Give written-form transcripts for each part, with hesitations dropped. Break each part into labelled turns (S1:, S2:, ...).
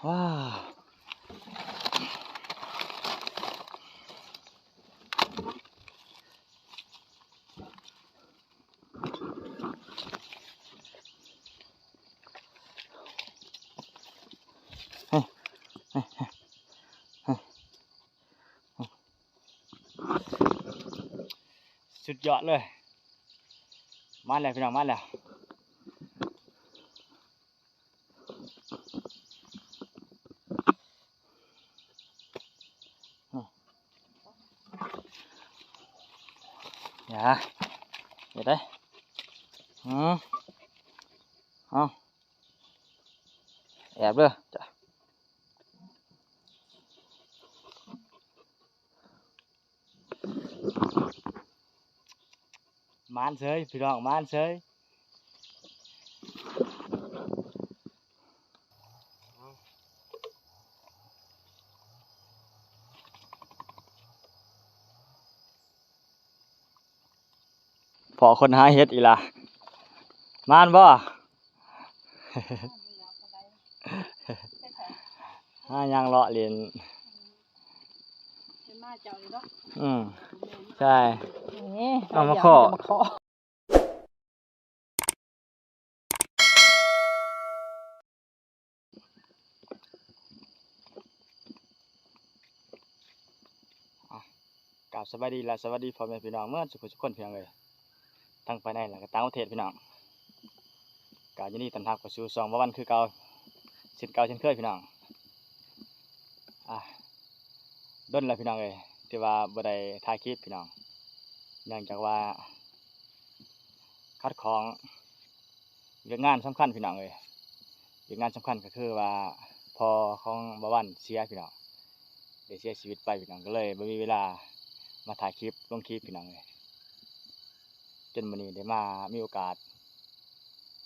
S1: ว้าวสุดยอดเลยมาแล้วพี่น้องมาแล้วอย่าเดี๋ยวได้เอาแอบเลยจ้ะมานเฉยพี่น้องมานเฉยพอคนหาเฮ็ดอีล่ะมานบ่หายังเลาะเรียนใช่เอามาข้อกราบสวัสดีและสวัสดีพ่อแม่พี่น้องเมื่อทุกคนเพียงเลยทั้งภายในและก็ต่างประเทศพี่น้องกายินดีต้อนรับเข้าสู่2วันคือเก่าเช่นเก่าเช่นเคยพี่น้องด้นแล้วพี่น้องเลยที่ว่าบ่ได้ถ่ายคลิปพี่น้องเนื่องจากว่าคัดของเรื่องงานสำคัญพี่น้องเลยเรื่องงานสำคัญก็คือว่าพอของบ่วันเสียพี่น้องได้เสียชีวิตไปพี่น้องก็เลยไม่มีเวลามาถ่ายคลิปลงคลิปพี่น้องเลยจนวันนี้ได้มามีโอกาส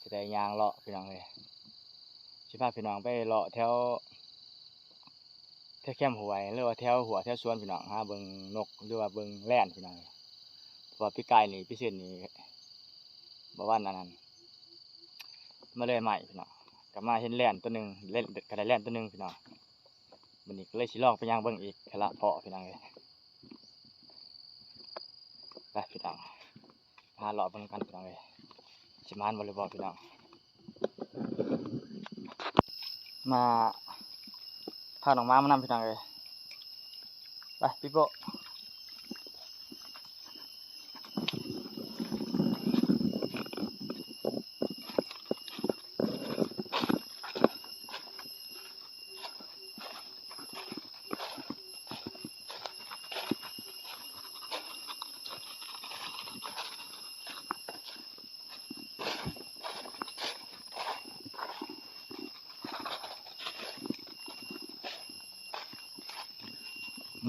S1: จะได้ยางเลาะพี่น้องเลยสิพาพี่น้องไปเลาะแถวแคมป์หวยหรือว่าแถวหัวแถวสวนพี่น้องหาเบิ่งนกหรือว่าเบิ่งแล่นพี่น้องเพราะว่าพี่กายนี่พี่เส้นนี่บ่วันนั้นมาเลยใหม่พี่น้องก็มาเห็นแล่นตัวหนึ่งเล่นก็ได้แล่นตัวหนึ่งพี่น้องวันนี้ก็เลยสิลองไปย่างเบิ่งอีกคละเพาะพี่น้องเลยไปพี่น้องพาเลาะเบิ่งกันพี่น้องเลยสิมานบ่เลยบ่พี่น้องมาพาน้องม้ามานำพี่น้องเลยไปพี่โป้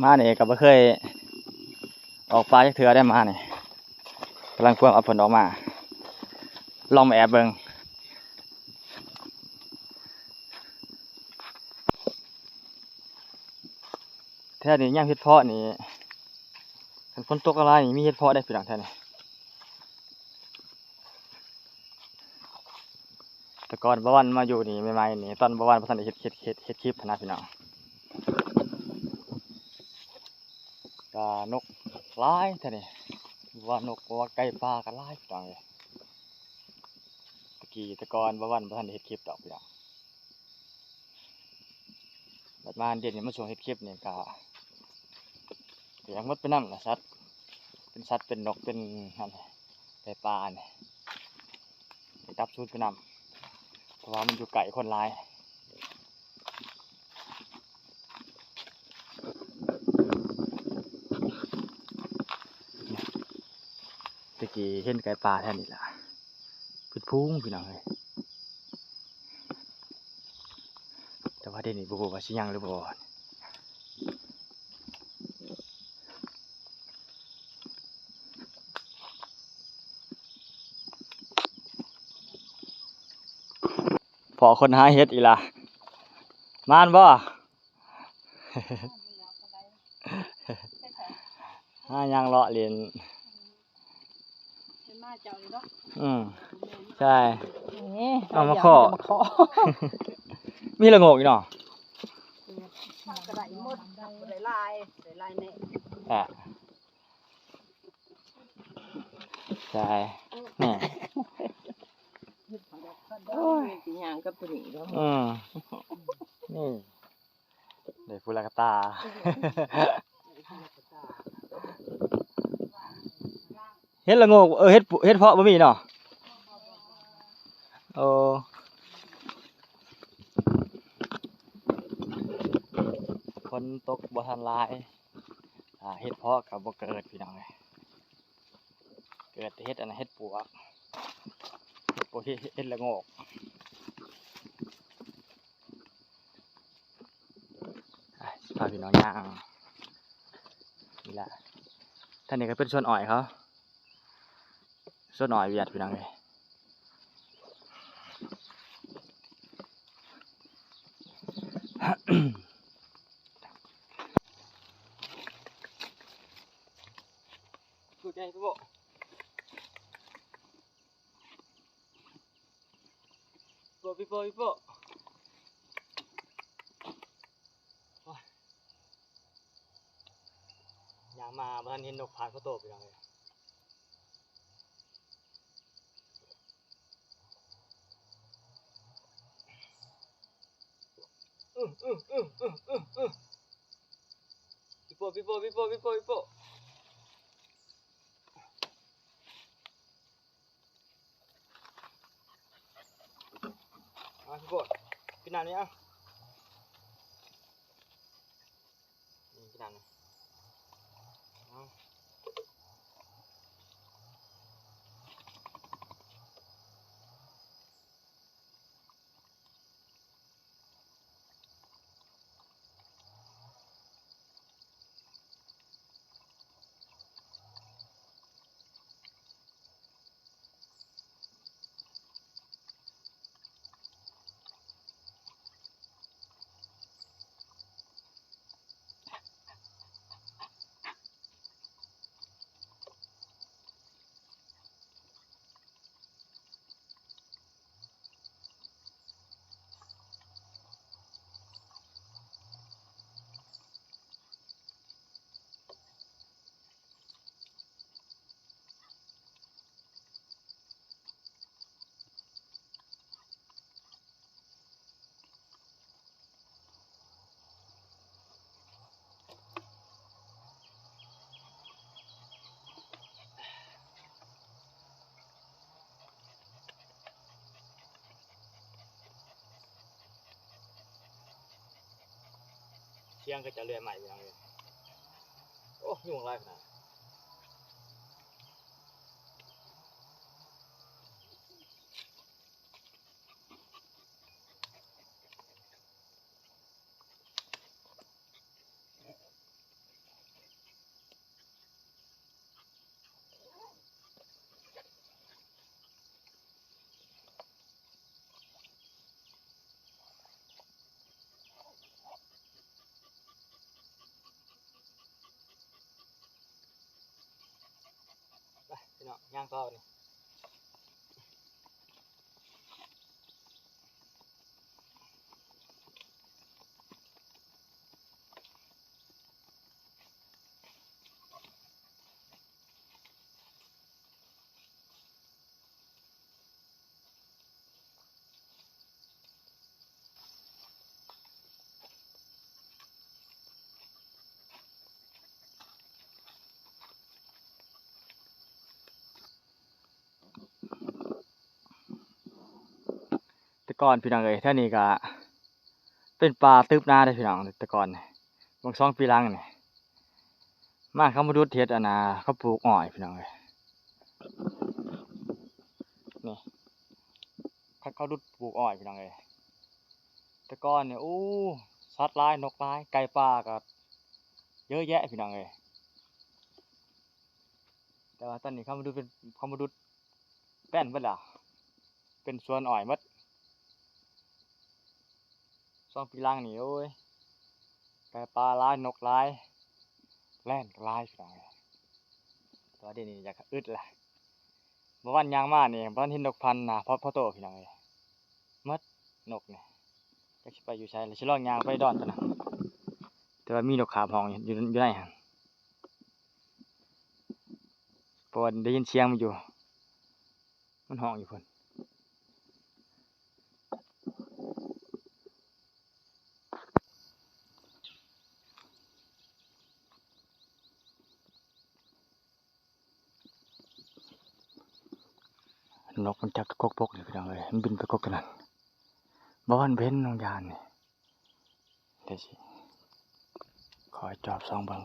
S1: มาเนี่ยก็บ่เคยออกปลาจักเทื่อได้มาเนี่ยกำลังควงเอาผลออกมาลองมาแอบเบิ่งแท้นี่ย่างเห็ดเพาะนี่ฝนตกอะไรนี่มีเห็ดเพาะได้พี่น้องแท้นี่แต่ก่อนบ่วันมาอยู่นี่ใหม่ๆนี่ตอนบ่วันบ่ทันได้เฮ็ดคลิปนะพี่น้องก็นกหลายแท้นี่ว่านกว่าไก่ปลาก็หลายพี่น้องเลยแต่ก่อนบ่วันบ่ทันได้เฮ็ดคลิปดอกพี่น้องบัดมาเดี๋ยวนี้มาช่วงเฮ็ดคลิปนี่ก็ยังหมดไปนำล่ะสัตว์เป็นสัตว์เป็นนกเป็นนั่นไก่ปลานี่จับสูญไปนำเพราะว่ามันอยู่ไกลคนหลายตะกี้เห็นไก่ปลาแท้นี่ล่ะพิดพุงพี่น้องเลยแต่ว่าเดี๋ยวนี้บ่รู้ว่าสิยังหรือบ่พอคนหาเฮ็ดอีล่ะมานบ่หายังเลาะเรียนใช่เอามาข้อมีละโงกอีกเนาะ
S2: ลายใส่ลายเนี่ย
S1: อ่ะใช่แหม่
S2: โอ้ยสิย่างกับตัวนี้แล้ว
S1: นี่เดี๋ยวพูดละกตา เฮ็ดละโงกเฮ็ดเพาะบ่มีเนาะโอ้ฝนตกบ่ทันหลายเฮ็ดเพาะก็บ่เกิดพี่น้องเอ้ยเกิดแต่เฮ็ดอันนั้นเฮ็ดปวกเฮ็ดละโงกพาพี่น้องย่างนี่ล่ะท่านนี้ก็เป็นส่วนอ้อยเขาส่วนอ้อยเวียดพี่น้องเอ้ยกูใจพี่โบพี่โบยางมาบ้านเห็นนกพานเขาโตพี่น้องเอ้ยพี่โบมาพี่โบพี่น้ำนี่อ่ะนี่พี่น้ำนี่เชียงก็จะเรื่อยใหม่พี่น้องเอ้ยโอ้ยุ่งไรขนาดไปพี่น้องย่างต่อนี่แต่ก่อนพี่น้องเอ้ยท่านี้ก็เป็นปลาตึบหน้าได้พี่น้องแต่ก่อนบาง2 ปีหลังนี่มาเขามาดูเฮ็ดอันน่ะเขาปลูกอ้อยพี่น้องเอ้ยนี่เขาดูปลูกอ้อยพี่น้องเอ้ยแต่ก่อนเนี่ยสัตว์หลายนกหลายไก่ป่าก็เยอะแยะพี่น้องเอ้ยแต่ว่าตอนนี้เขามาดูแป้นเบิดแล้วเป็นสวนอ้อยหมด2 ปีหลังนี่โอ้ยไก่ป่าหลายนกหลายแล่นก็หลายพี่น้องเอ้ยแต่ว่าเดี๋ยวนี้อยากอึดล่ะเมื่อวันยางมานี่บ่ทันเห็นนกพันธุ์น่ะพอโตพี่น้องเอ้ยหมดนกนี่จักสิไปอยู่ไสแล้วสิลองย่างไปดอนพุ่นน่ะแ แต่ว่ามีนกขาบห้องอยู่ในหั่นเพราะว่าได้ยินเสียงมันอยู่มันห้องอยู่พุ่นนกมันจักกกปกนี่พี่น้องเอ้ยมันบินไปกกตัวนั้นบ่วันเว้นน้องยานนี่เดี๋ยวสิขอจอบส่องเบิ่ง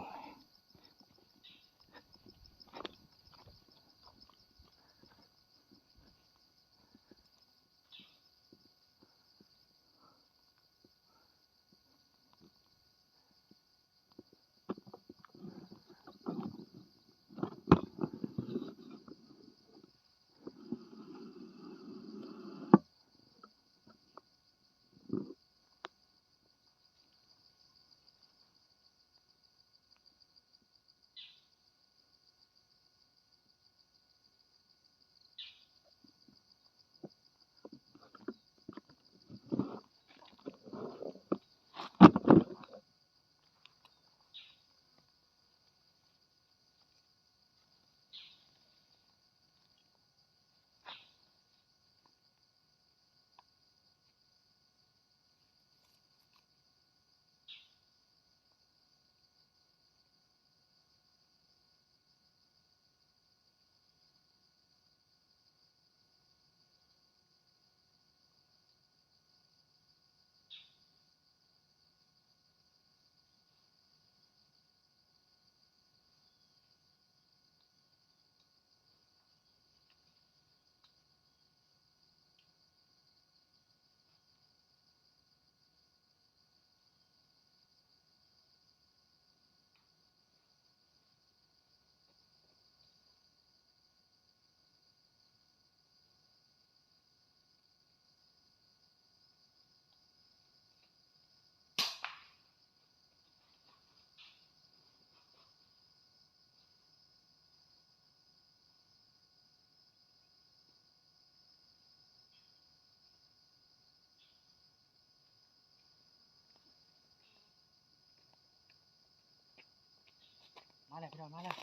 S1: มาแล้วพี่น้องมาแล้ว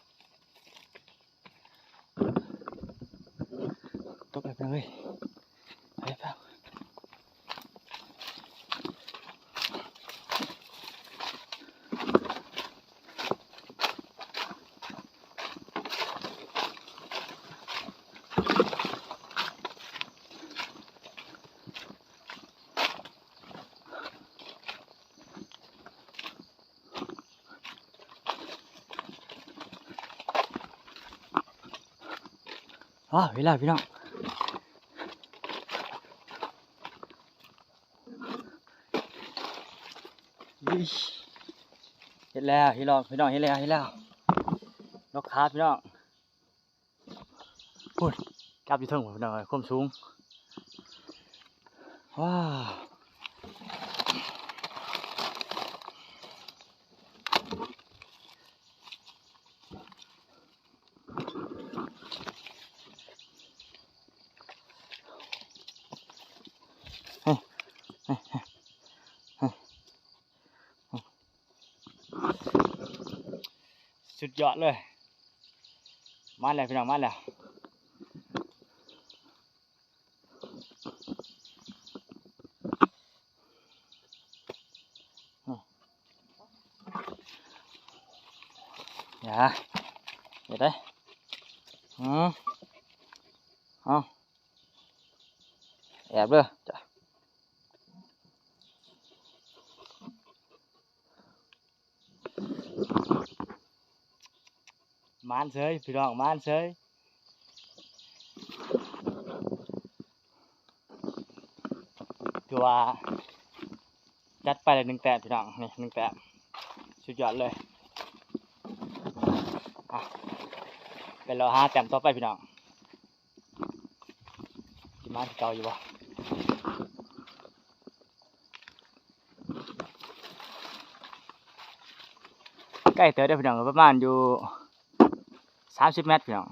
S1: ตกแล้วพี่น้องเอ้ยไปเปล่าเวลาพี่น้องเห็นแล้วพี่น้องเห็นแล้วนกขาบพี่น้องพูดจับอยู่เทิงผมพี่น้องความสูงว้าวสุดยอดเลยมาแล้วพี่น้องมาแล้วอย่าเดี๋ยวได้เอาแอบเลยจ้ะมานเฉยพี่น้องมานเฉยถือว่าจัดไปเลย1 แต้มพี่น้องนี่1 แต้มสุดยอดเลยเป็นเรา5 แต้มต่อไปพี่น้องที่มาที่เก่าอยู่บ่ใกล้เต๋อได้พี่น้องประมาณอยู่30 เมตรพี่น้อง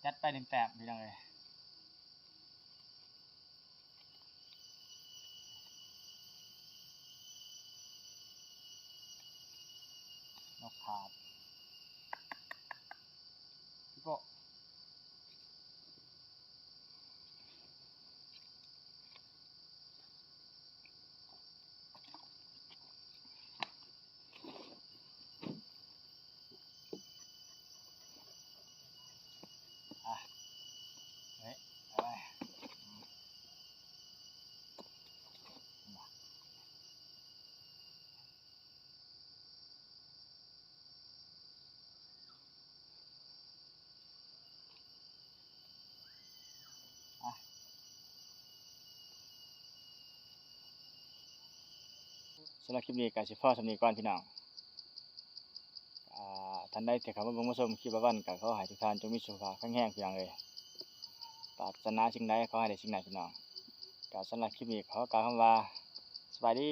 S1: จัดไป1 แต้มพี่น้องเอ้ยนกขาบพี่โก้อ่ะเฮ้ยอะไรอ่ะสำหรับคลิปนี้ก็สิพอสำนี้ก่อนพี่น้องท่านใดที่เข้ามาเบิ่งมาชมคลิปบ่าวันก็ขอให้ทุกท่านจงมีสุขภาพแข็งแรงพี่น้องเอ้ยปรารถนาสิ่งใดขอให้ได้สิ่งนั้นพี่น้องก็สำหรับคลิปนี้ขอกล่าวคำว่าสวัสดี